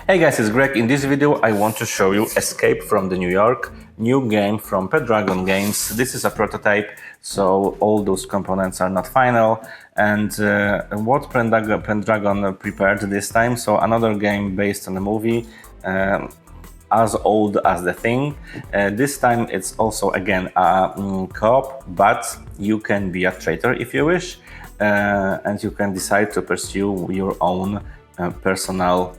Hey guys, it's Greg. In this video I want to show you Escape from the New York, new game from Pendragon Games. This is a prototype, so all those components are not final. And what Pendragon prepared this time, so another game based on a movie, as old as The Thing. This time it's also again a co-op, but you can be a traitor if you wish, and you can decide to pursue your own personal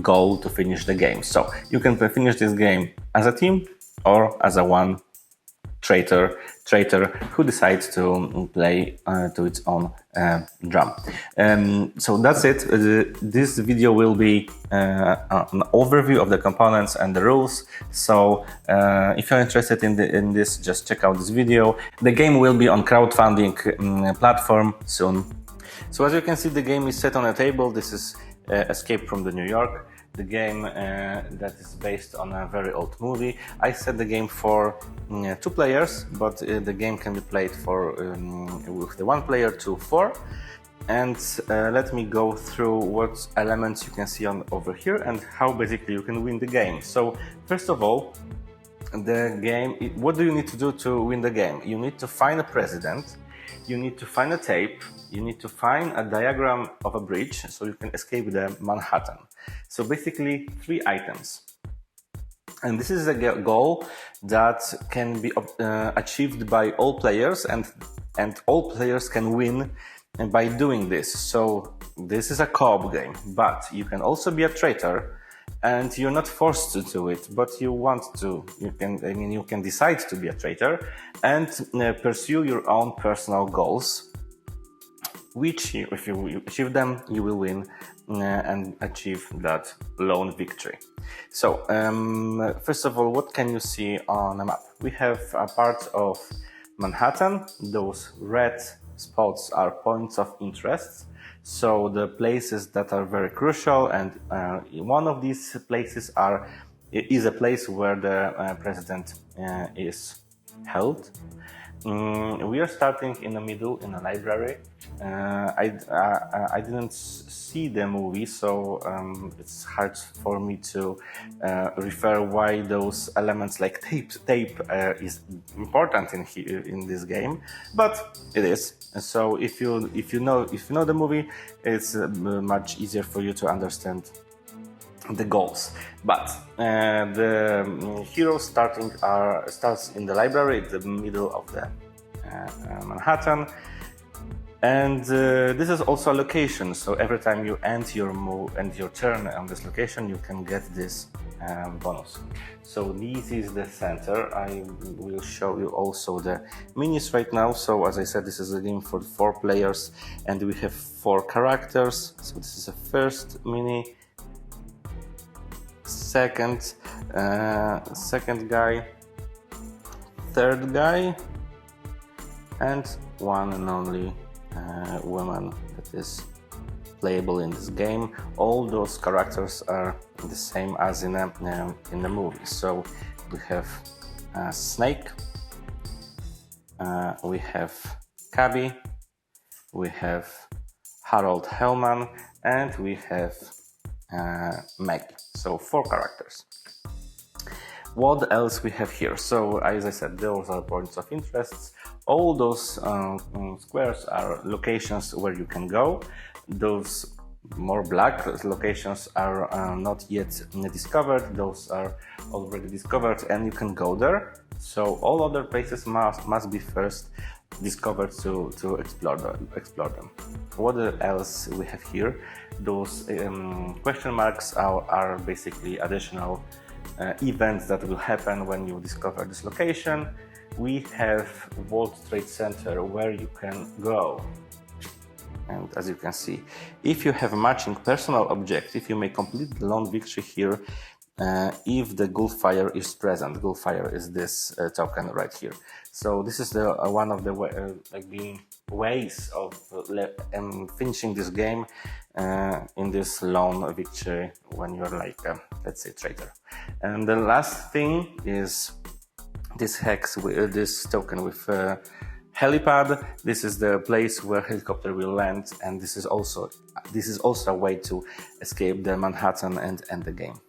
goal to finish the game. So you can finish this game as a team or as a one traitor who decides to play to its own drum. So that's it. This video will be an overview of the components and the rules. So if you're interested in this, just check out this video. The game will be on crowdfunding platform soon. So as you can see, the game is set on a table. This is Escape from the New York, the game that is based on a very old movie. I set the game for 2 players, but the game can be played for with the 1 player to 4. And let me go through what elements you can see over here and how basically you can win the game. So first of all, the game, what do you need to do to win the game? You need to find a president, you need to find a tape, you need to find a diagram of a bridge so you can escape the Manhattan. So basically 3 items. And this is a goal that can be achieved by all players, and all players can win by doing this. So this is a co-op game, but you can also be a traitor and you're not forced to do it, but you want to. You can decide to be a traitor and pursue your own personal goals, which if you achieve them, you will win and achieve that lone victory. So first of all, what can you see on the map? We have a part of Manhattan. Those red spots are points of interest, so the places that are very crucial, and one of these places is a place where the president is held. We are starting in the middle in a library. I didn't see the movie, so it's hard for me to refer why those elements like tape is important in this game, but it is. So if you know the movie, it's much easier for you to understand the goals. But the hero starts in the library in the middle of the Manhattan, and this is also a location. So every time you end your turn on this location, you can get this bonus. So this is the center. I will show you also the minis right now. So as I said, this is a game for 4 players, and we have 4 characters. So this is the first mini. Second guy, third guy, and one and only woman that is playable in this game. All those characters are the same as in the movie. So we have Snake, we have Cabbie, we have Harold Hellman, and we have Maggie. So 4 characters. What else we have here? So as I said, those are points of interest. All those squares are locations where you can go. Those more black locations are not yet discovered. Those are already discovered and you can go there. So all other places must be first discovered to explore them. What else we have here? Those question marks are basically additional events that will happen when you discover this location. We have World Trade Center where you can go. And as you can see, if you have a matching personal objective, you may complete the lone victory here if the Gulfire is present. Gulfire is this token right here. So this is the one of the ways of finishing this game in this lone victory when you're like let's say traitor. And the last thing is this hex, this token with helipad. This is the place where helicopter will land, and this is also a way to escape the Manhattan and end the game.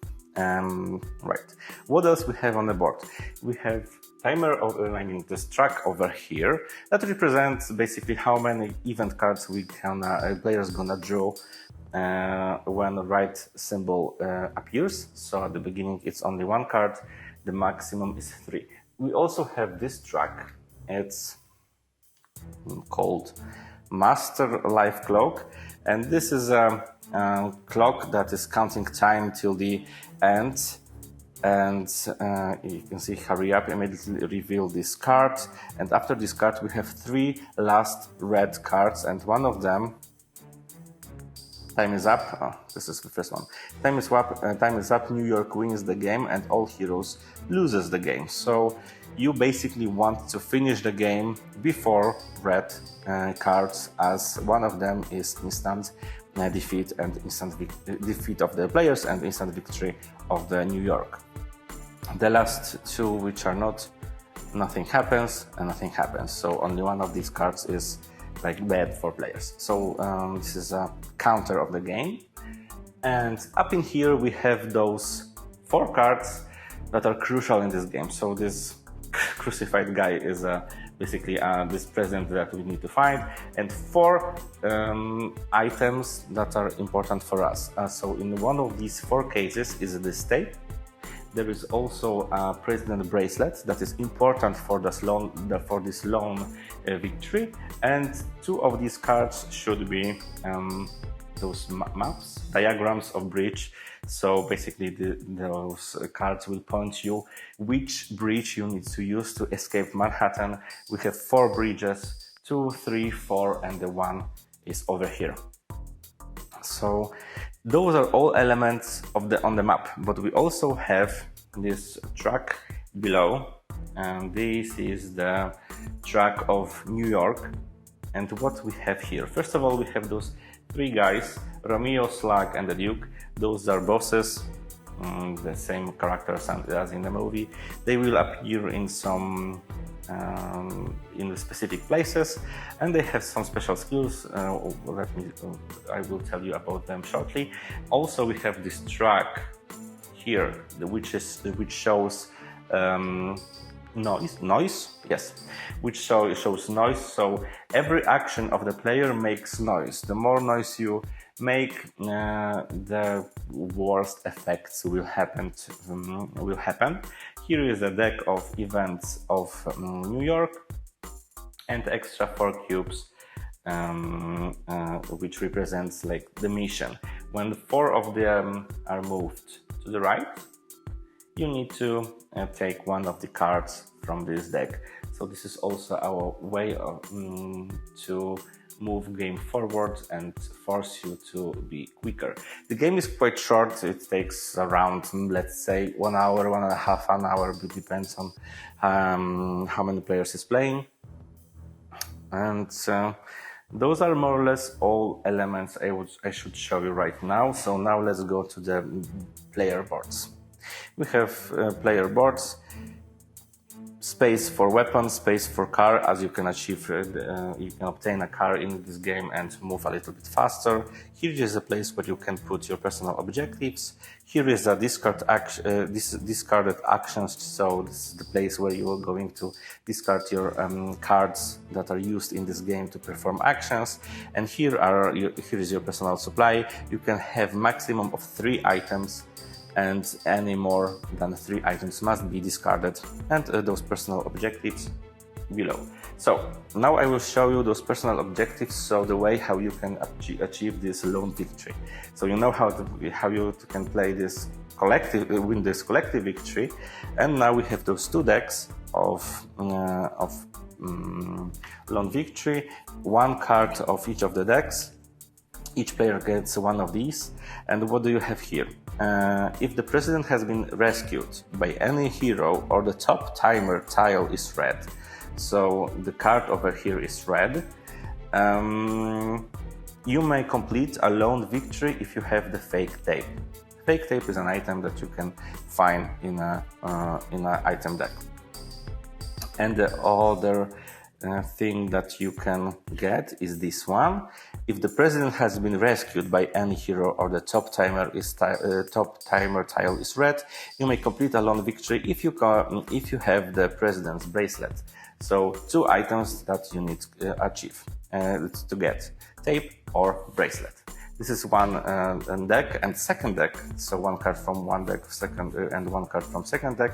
Right. What else we have on the board? We have timer of this track over here that represents basically how many event cards players gonna draw when the right symbol appears. So at the beginning it's only one card. The maximum is 3. We also have this track. It's called Master Life Clock, and this is a clock that is counting time till the end. And you can see hurry up, immediately reveal this card, and after this card we have 3 last red cards, and one of them, time is up. This is the first one. Time is up. New York wins the game and all heroes loses the game. So you basically want to finish the game before red cards, as one of them is instant defeat and instant defeat of the players and instant victory of the New York. The last 2, which are not, nothing happens and nothing happens. So only one of these cards is like bad for players. So this is a counter of the game. And up in here we have those 4 cards that are crucial in this game. So this crucified guy is basically this president that we need to find, and 4 items that are important for us. So in one of these 4 cases is this tape. There is also a president bracelet that is important for this lone victory, and 2 of these cards should be those maps, diagrams of bridge. So basically those cards will point you which bridge you need to use to escape Manhattan. We have 4 bridges, 2, 3, 4, and the one is over here. So those are all elements of on the map, but we also have this track below, and this is the track of New York. And what we have here, first of all, we have those 3 guys, Romeo, Slag, and the Duke. Those are bosses, the same characters as in the movie. They will appear in some in specific places, and they have some special skills. I will tell you about them shortly. Also, we have this track here, which shows noise, yes, which shows noise. So every action of the player makes noise. The more noise you make, the worst effects will happen. Here is a deck of events of New York and extra 4 cubes, which represents like the mission. When 4 of them are moved to the right, you need to take one of the cards from this deck. So this is also our way of to move game forward and force you to be quicker. The game is quite short. It takes around, let's say, 1 hour, 1.5 hour. It depends on how many players is playing. And those are more or less all elements I should show you right now. So now let's go to the player boards. We have player boards, space for weapons, space for car, as you can achieve, you can obtain a car in this game and move a little bit faster. Here is a place where you can put your personal objectives. Here is a discarded actions, so this is the place where you are going to discard your cards that are used in this game to perform actions. And here is your personal supply. You can have maximum of 3 items, and any more than 3 items must be discarded, and those personal objectives below. So now I will show you those personal objectives, so the way how you can achieve this lone victory. So you know how you can play this win this collective victory, and now we have those 2 decks of lone victory, 1 card of each of the decks. Each player gets 1 of these. And what do you have here? If the president has been rescued by any hero or the top timer tile is red, so the card over here is red, you may complete a lone victory if you have the fake tape. Fake tape is an item that you can find in an item deck. And the other thing that you can get is this one. If the president has been rescued by any hero or the top timer tile is red, you may complete a lone victory if you have the president's bracelet. So 2 items that you need to achieve to get: tape or bracelet. This is one deck and second deck. So 1 card from one deck, and 1 card from second deck.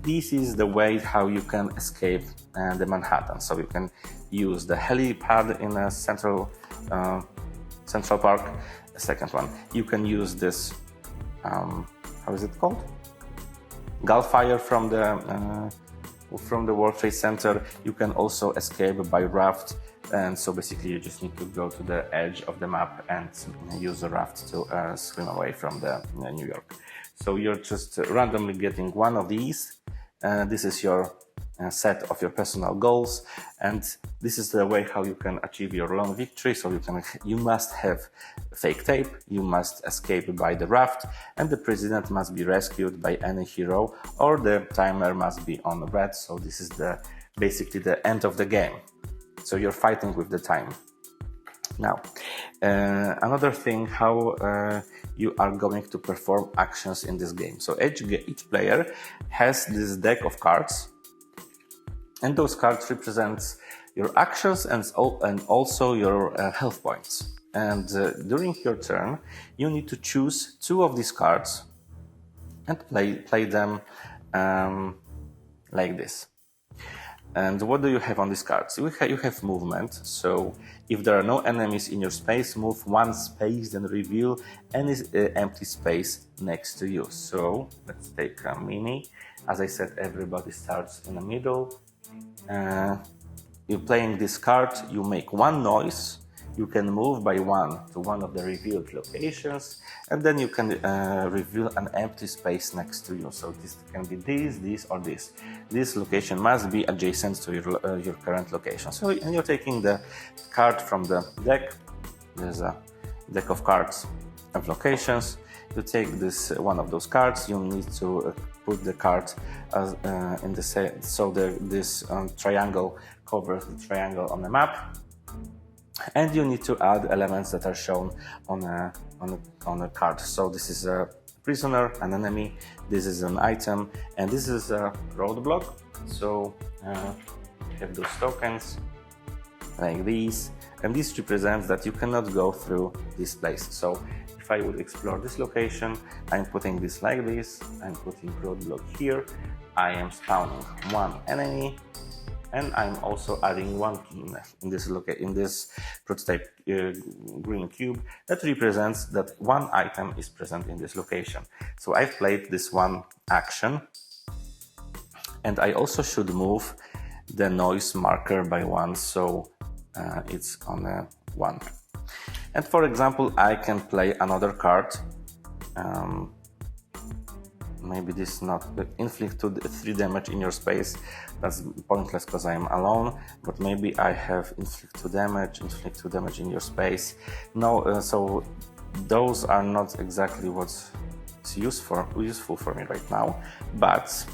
This is the way how you can escape the Manhattan. So you can use the helipad in a Central Park. The second one, you can use this. How is it called? Gulfire from the World Trade Center. You can also escape by raft. And so basically you just need to go to the edge of the map and use the raft to swim away from the New York. So you're just randomly getting one of these. This is your set of your personal goals, and this is the way how you can achieve your lone victory. So you must have fake tape, you must escape by the raft, and the president must be rescued by any hero, or the timer must be on red. So this is basically the end of the game. So you're fighting with the time. Now, another thing, how you are going to perform actions in this game. So each player has this deck of cards, and those cards represent your actions and also your health points. And during your turn, you need to choose 2 of these cards and play them like this. And what do you have on these cards? You have movement. So if there are no enemies in your space, move 1 space, then reveal any empty space next to you. So let's take a mini. As I said, everybody starts in the middle. You're playing this card, you make 1 noise. You can move by 1 to one of the revealed locations, and then you can reveal an empty space next to you. So this can be this, or this. This location must be adjacent to your current location. So, and you're taking the card from the deck. There's a deck of cards of locations. You take this one of those cards. You need to put the card in the set, so this triangle covers the triangle on the map. And you need to add elements that are shown on a card. So this is a prisoner, an enemy, this is an item, and this is a roadblock. So you have those tokens like these, and this represents that you cannot go through this place. So if I would explore this location, I'm putting this like this, I'm putting roadblock here, I am spawning 1 enemy, and I'm also adding 1 key in this prototype green cube that represents that 1 item is present in this location. So I've played this 1 action, and I also should move the noise marker by 1, so it's on 1. And for example, I can play another card. Maybe this not inflict 3 damage in your space. That's pointless because I am alone. But maybe I have inflict 2 damage in your space. No, so those are not exactly what's useful for me right now. But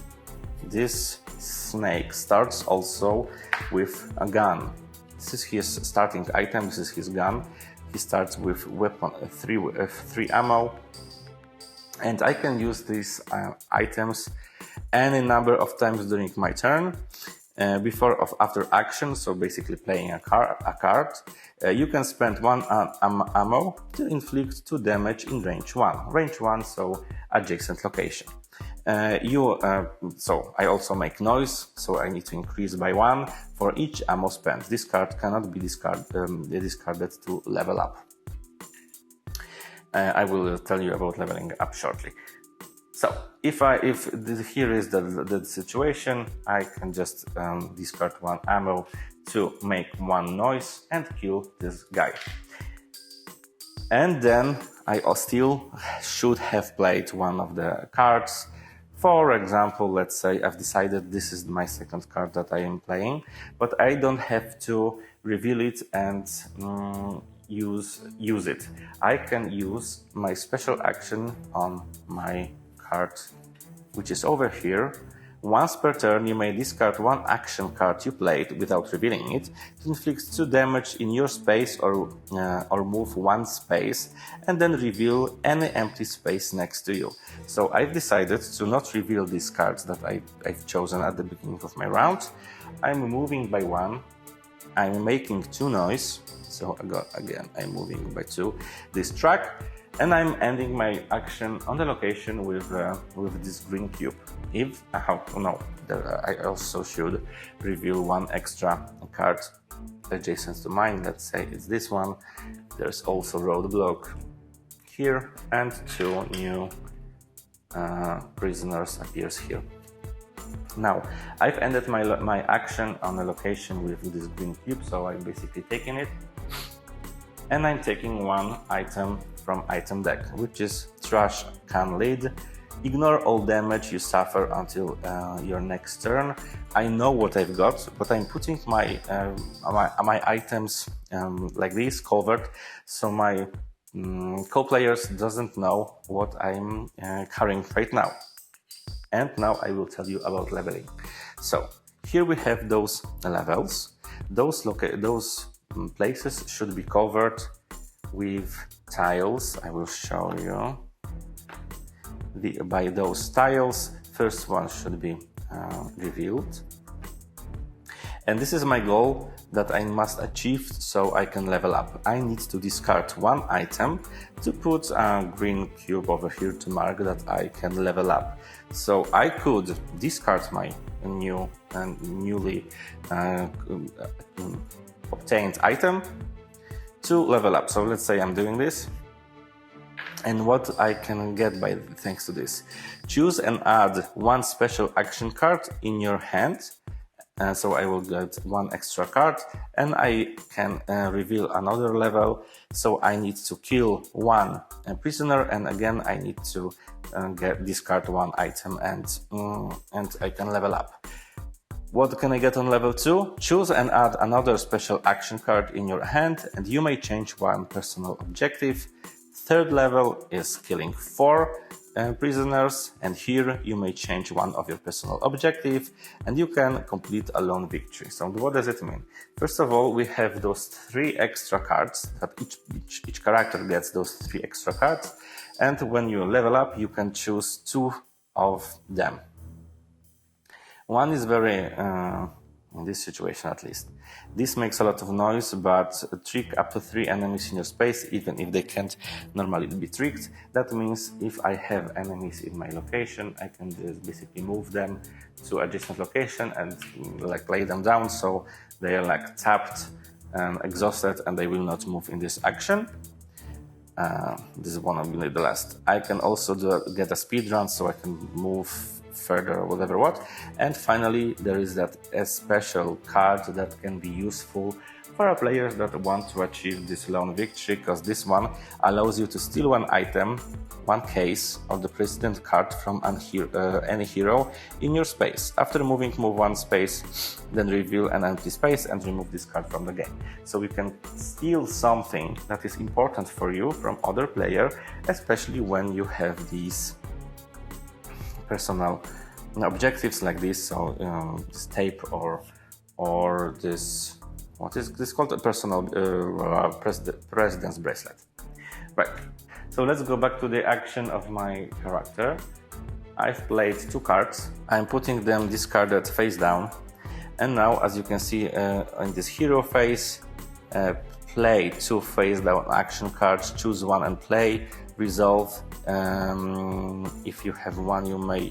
this snake starts also with a gun. This is his starting item. This is his gun. He starts with weapon 3 ammo. And I can use these items any number of times during my turn, before or after action. So basically playing a card. You can spend 1 ammo to inflict 2 damage in range 1. Range 1, so adjacent location. So I also make noise, so I need to increase by 1 for each ammo spent. This card cannot be discarded to level up. I will tell you about leveling up shortly. So if here is the situation, I can just discard 1 ammo to make 1 noise and kill this guy. And then I still should have played 1 of the cards. For example, let's say I've decided this is my second card that I am playing, but I don't have to reveal it and use it. I can use my special action on my card, which is over here, Once per turn, you may discard one action card you played without revealing it to inflict 2 damage in your space or move 1 space, and then reveal any empty space next to you. So I've decided to not reveal these cards that I've chosen at the beginning of my round. I'm moving by 1. I'm making 2 noise. So again, I'm moving by 2. This track. And I'm ending my action on the location with this green cube. I also should reveal 1 extra card adjacent to mine. Let's say it's this one. There's also roadblock here, and 2 new prisoners appears here. Now I've ended my action on a location with this green cube, so I'm basically taking it, and I'm taking 1 item from item deck, which is trash can lid. Ignore all damage you suffer until your next turn. I know what I've got, but I'm putting my items like this covered, so my co-players doesn't know what I'm carrying right now. And now I will tell you about leveling. So here we have those levels. Those places should be covered with tiles. I will show you by those tiles. First one should be revealed, and this is my goal that I must achieve so I can level up. I need to discard 1 item to put a green cube over here to mark that I can level up. So I could discard my newly obtained item to level up. So let's say I'm doing this, and what I can get by thanks to this: choose and add 1 special action card in your hand. So I will get 1 extra card, and I can reveal another level. So I need to kill 1 prisoner, and again I need to discard 1 item, and I can level up. What can I get on level 2? Choose and add another special action card in your hand, and you may change 1 personal objective. Third level is killing 4 prisoners, and here you may change 1 of your personal objective, and you can complete a lone victory. So what does it mean? First of all, we have those 3 extra cards, that each character gets those 3 extra cards, and when you level up you can choose 2 of them. One is very, in this situation at least, this makes a lot of noise, but trick up to 3 enemies in your space, even if they can't normally be tricked. That means if I have enemies in my location, I can just basically move them to adjacent location and like lay them down, so they are like tapped and exhausted, and they will not move in this action. This is one of the last. I can also get a speed run, so I can move further or whatever what. And finally, there is that special card that can be useful for players that want to achieve this lone victory, because this one allows you to steal 1 item, 1 case of the president card from any hero in your space. After move 1 space, then reveal an empty space and remove this card from the game. So you can steal something that is important for you from other player, especially when you have these personal objectives like this. So this tape or this, what is this called, a personal president's bracelet. Right, so let's go back to the action of my character. I've played 2 cards. I'm putting them discarded face down, and now as you can see in this hero phase, play 2 face down action cards, choose 1 and play. Resolve, if you have 1 you may,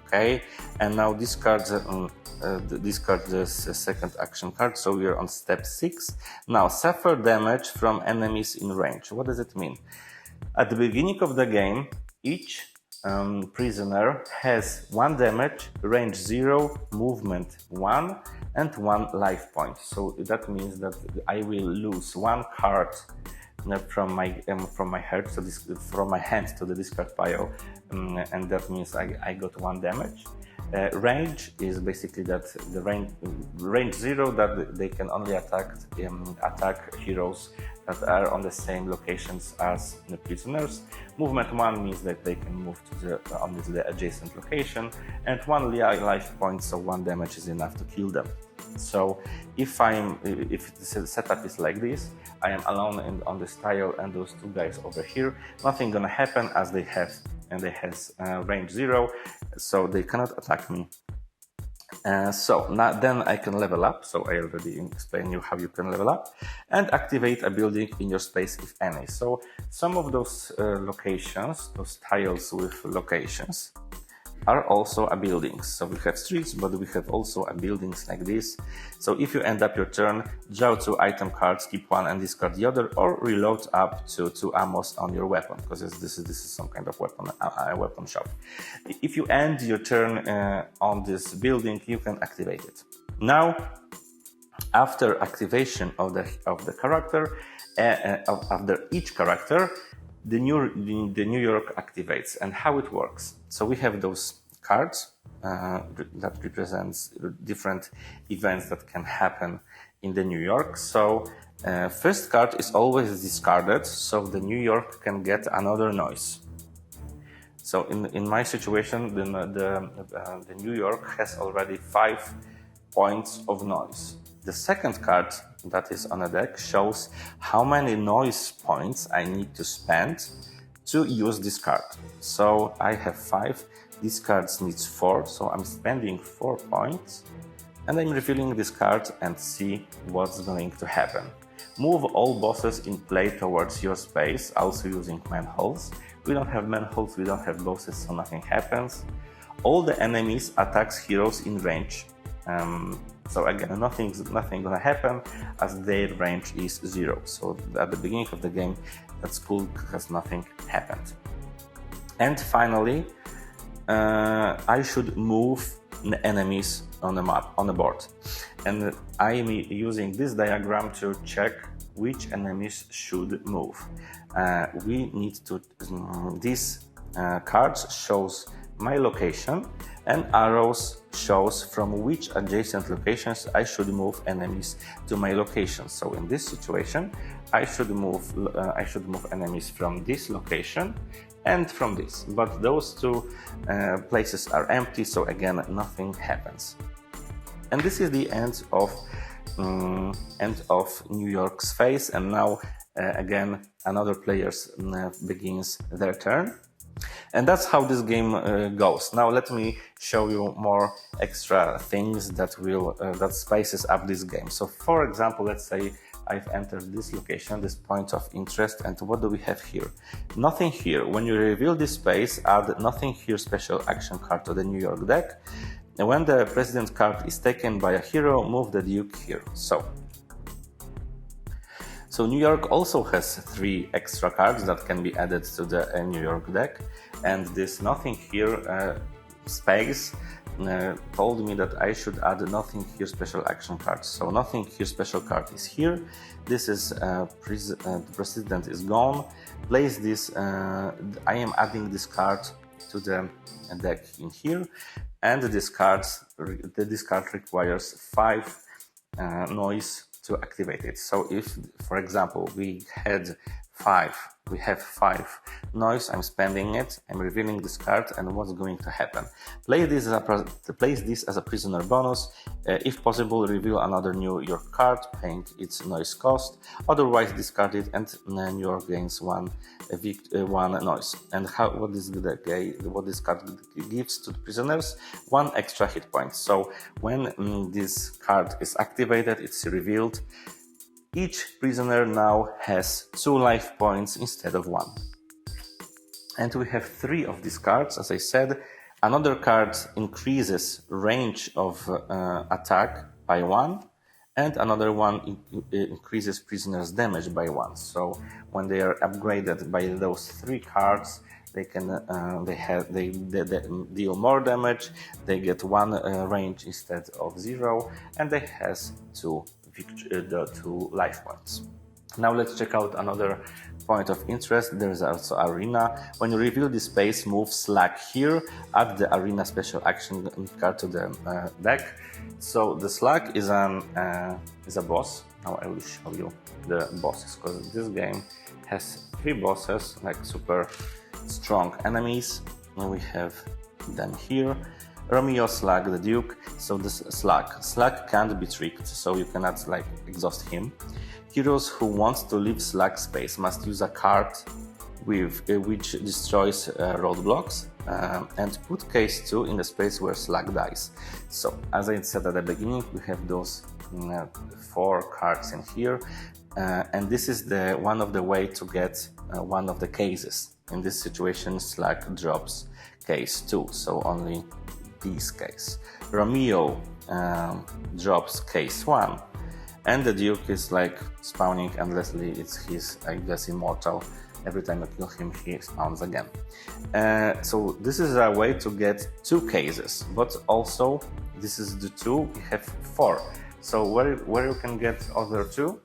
okay, and now discard this second action card, so we are on step 6. Now suffer damage from enemies in range. What does it mean? At the beginning of the game, each prisoner has 1 damage, range 0, movement 1, and 1 life point. So that means that I will lose 1 card from my hand, so from my hand to the discard pile, and that means I got 1 damage. Range is basically that the range 0, that they can only attack heroes that are on the same locations as the prisoners. Movement 1 means that they can move to the adjacent location, and 1 life point, so 1 damage is enough to kill them. So if the setup is like this, I am alone on this tile, and those 2 guys over here, nothing gonna happen as they have range 0, so they cannot attack me. So now then I can level up. So I already explained you how you can level up and activate a building in your space, if any. So some of those locations, those tiles with locations, are also a buildings. So we have streets, but we have also a buildings like this. So if you end up your turn, draw 2 item cards, keep 1 and discard the other, or reload up to 2 ammos on your weapon, because this is some kind of weapon shop. If you end your turn on this building, you can activate it. Now, after activation of the character, after each character, the New York activates. And how it works? So we have those cards that represents different events that can happen in the New York. So first card is always discarded, so the New York can get another noise. So in my situation, the New York has already 5 points of noise. The second card that is on the deck shows how many noise points I need to spend to use this card. So I have 5, this card needs 4, so I'm spending 4 points, and I'm revealing this card and see what's going to happen. Move all bosses in play towards your space, also using manholes. We don't have manholes, we don't have bosses, so nothing happens. All the enemies attacks heroes in range. So again, nothing gonna happen as their range is 0. So at the beginning of the game, that's cool because nothing happened. And finally, I should move the enemies on the map, on the board. And I am using this diagram to check which enemies should move. We need to, this cards shows my location, and arrows shows from which adjacent locations I should move enemies to my location. So in this situation, I should move enemies from this location and from this. But those 2 places are empty, so again nothing happens. And this is the end of New York's phase. And now again another player begins their turn. And that's how this game goes. Now let me show you more extra things that that spices up this game. So for example, let's say I've entered this location, this point of interest, and what do we have here? Nothing here. When you reveal this space, add nothing here special action card to the New York deck. And when the president card is taken by a hero, move the Duke here. So New York also has 3 extra cards that can be added to the New York deck, and this nothing here space told me that I should add nothing here special action cards. So nothing here special card is here. This is the president is gone. Place this. I am adding this card to the deck in here, and this card requires 5 noise to activate it. So if, for example, we have 5 noise, I'm spending it, I'm revealing this card, and what's going to happen? Place this as a prisoner bonus. If possible, reveal another New York card, paying its noise cost. Otherwise, discard it, and New York gains 1 noise. And what this card gives to the prisoners? 1 extra hit point. So when this card is activated, it's revealed. Each prisoner now has 2 life points instead of 1. And we have 3 of these cards, as I said. Another card increases range of attack by 1, and another one increases prisoners' damage by 1. So when they are upgraded by those 3 cards, they can they deal more damage. They get 1 range instead of 0, and they has 2 life points. Now let's check out another point of interest, there is also arena. When you reveal this space, move Slack here, add the arena special action card to the deck. So the Slack is a boss. Now I will show you the bosses, because this game has 3 bosses, like super strong enemies, and we have them here. Romeo, Slag, the Duke. So this Slag can't be tricked, so you cannot like exhaust him. Heroes who want to leave Slag space must use a card with which destroys roadblocks and put case 2 in the space where Slag dies. So as I said at the beginning, we have those 4 cards in here, and this is the one of the way to get one of the cases. In this situation, Slag drops case 2, so only this case. Romeo drops case 1, and the Duke is like spawning endlessly. He's I guess immortal. Every time I kill him, he spawns again. So this is a way to get 2 cases, but also this is the 2. We have 4. So where you can get other 2?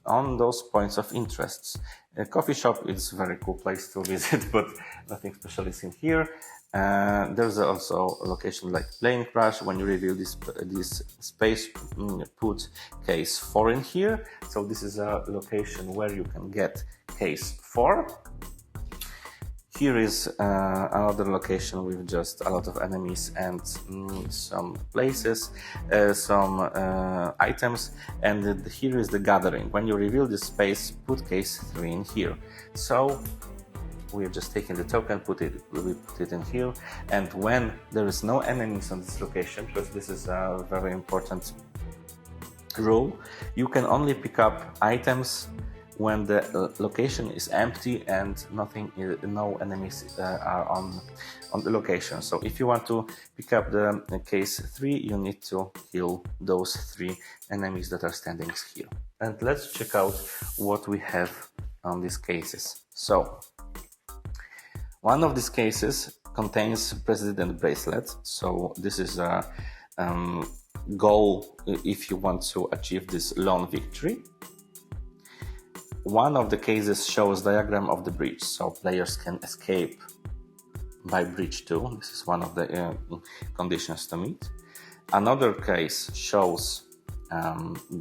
On those points of interests. A coffee shop is a very cool place to visit, but nothing special is in here. There's also a location like Plane Crash. When you reveal this space, put case 4 in here. So this is a location where you can get case 4. Here is another location with just a lot of enemies and some places, some items, and here is the gathering. When you reveal this space, put case 3 in here. So we're just taking the token, we put it in here, and when there is no enemies on this location, because this is a very important rule, you can only pick up items when the location is empty and no enemies are on the location. So if you want to pick up the case 3, you need to kill those 3 enemies that are standing here. And let's check out what we have on these cases. So one of these cases contains President Bracelet. So this is a goal if you want to achieve this lone victory. One of the cases shows diagram of the bridge, so players can escape by bridge 2. This is one of the conditions to meet. Another case shows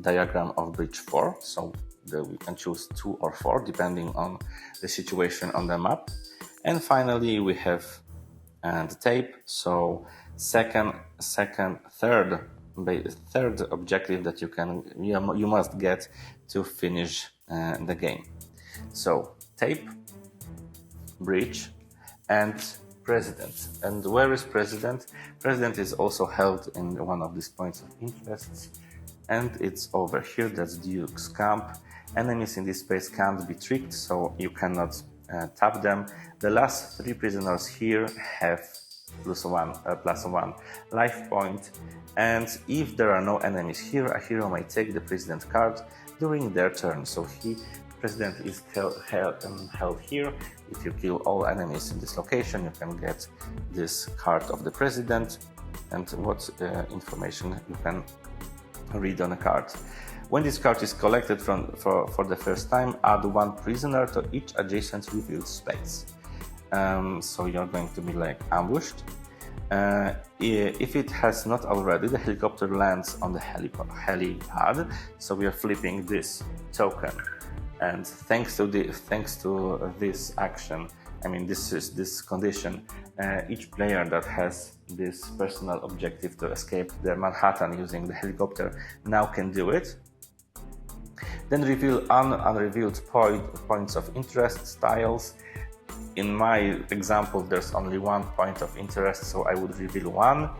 diagram of bridge 4, so we can choose 2 or 4 depending on the situation on the map. And finally we have the tape, so third objective that you must get to finish the game. So tape, bridge, and president. And where is president? President is also held in one of these points of interest, and it's over here. That's Duke's camp. Enemies in this space can't be tricked, so you cannot tap them. The last 3 prisoners here have +1 life point, and if there are no enemies here, a hero may take the president card during their turn. So president is held here. If you kill all enemies in this location, you can get this card of the president and what information you can read on a card. When this card is collected for the first time, add 1 prisoner to each adjacent revealed space. So you're going to be like ambushed. If it has not already, the helicopter lands on the helipad. So we are flipping this token, and thanks to this action, I mean this condition, each player that has this personal objective to escape the Manhattan using the helicopter now can do it. Then reveal unrevealed points of interest tiles. In my example, there's only 1 point of interest, so I would reveal 1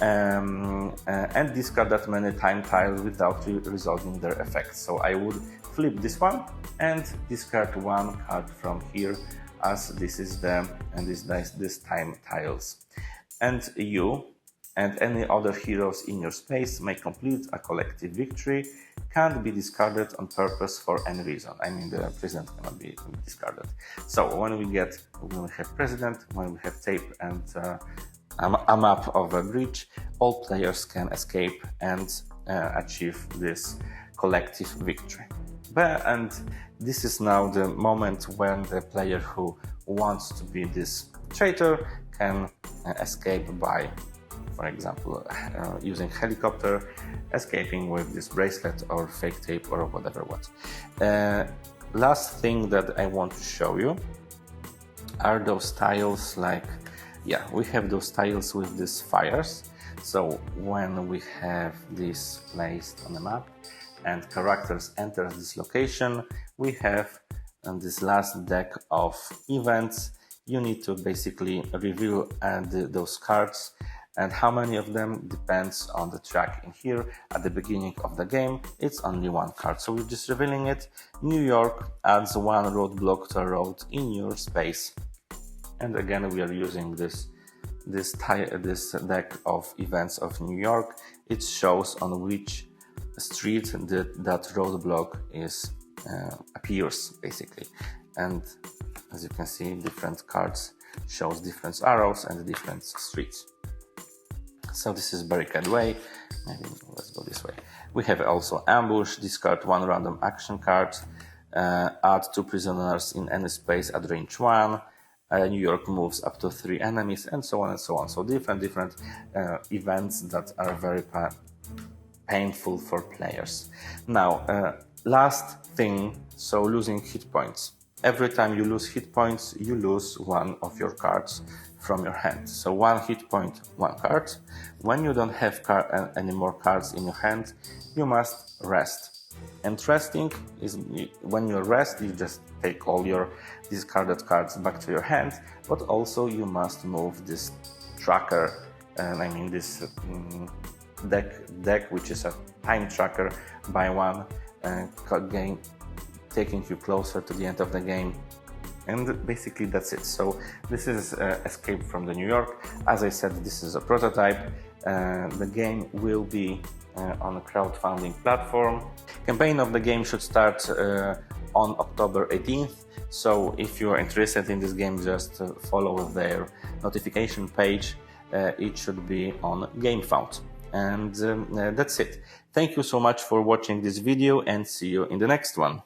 and discard that many time tiles without resolving their effects. So I would flip this one and discard 1 card from here, as this is this time tiles. And you and any other heroes in your space may complete a collective victory. Can't be discarded on purpose for any reason. I mean, the president cannot be discarded. So when we have president, when we have tape and a map of a bridge, all players can escape and achieve this collective victory. And this is now the moment when the player who wants to be this traitor can escape by, for example, using helicopter, escaping with this bracelet or fake tape or whatever what. Last thing that I want to show you are those tiles, like, yeah, we have those tiles with these fires. So when we have this placed on the map and characters enter this location, we have this last deck of events. You need to basically reveal those cards, and how many of them depends on the track in here. At the beginning of the game, it's only one card, so we're just revealing it. New York adds one roadblock to a road in your space. And again, we are using this deck of events of New York. It shows on which street that roadblock is appears, basically. And as you can see, different cards shows different arrows and different streets. So this is barricade way. Maybe let's go this way. We have also ambush. Discard one random action card. Add 2 prisoners in any space at range 1. New York moves up to 3 enemies, and so on and so on. So different events that are very painful for players. Now, last thing, so losing hit points. Every time you lose hit points, you lose one of your cards from your hand. So 1 hit point, 1 card. When you don't have any more cards in your hand, you must rest. And resting is, when you rest, you just take all your discarded cards back to your hand, but also you must move this tracker, this deck, which is a time tracker, by 1, taking you closer to the end of the game. And basically that's it. So this is Escape from the New York. As I said, this is a prototype. The game will be on a crowdfunding platform. Campaign of the game should start on October 18th. So if you are interested in this game, just follow their notification page. It should be on GameFound. And that's it. Thank you so much for watching this video, and see you in the next one.